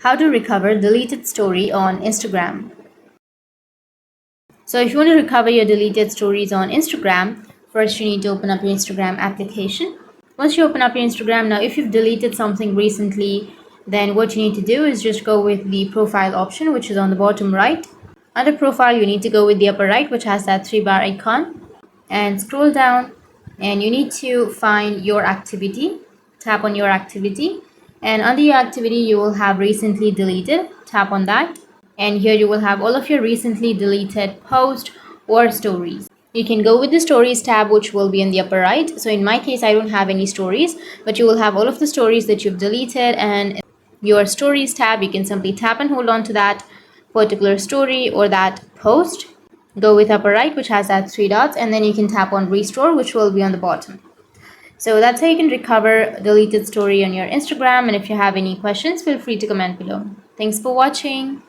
how to recover deleted story on Instagram. So if you want to recover your deleted stories on Instagram, first you need to open up your Instagram application. Once you open up your Instagram, now if you've deleted something recently, then what you need to do is just go with the profile option, which is on the bottom right. Under profile, you need to go with the upper right, which has that 3-bar icon, and scroll down, and you need to find your activity. Tap on your activity, and under your activity you will have recently deleted. Tap on that, and here you will have all of your recently deleted posts or stories. You can go with the stories tab, which will be in the upper right. So in my case, I don't have any stories, but you will have all of the stories that you've deleted, and your stories tab, you can simply tap and hold on to that particular story or that post. Go with upper right, which has that 3 dots, and then you can tap on restore, which will be on the bottom. So that's how you can recover a deleted story on your Instagram. And if you have any questions, feel free to comment below. Thanks for watching.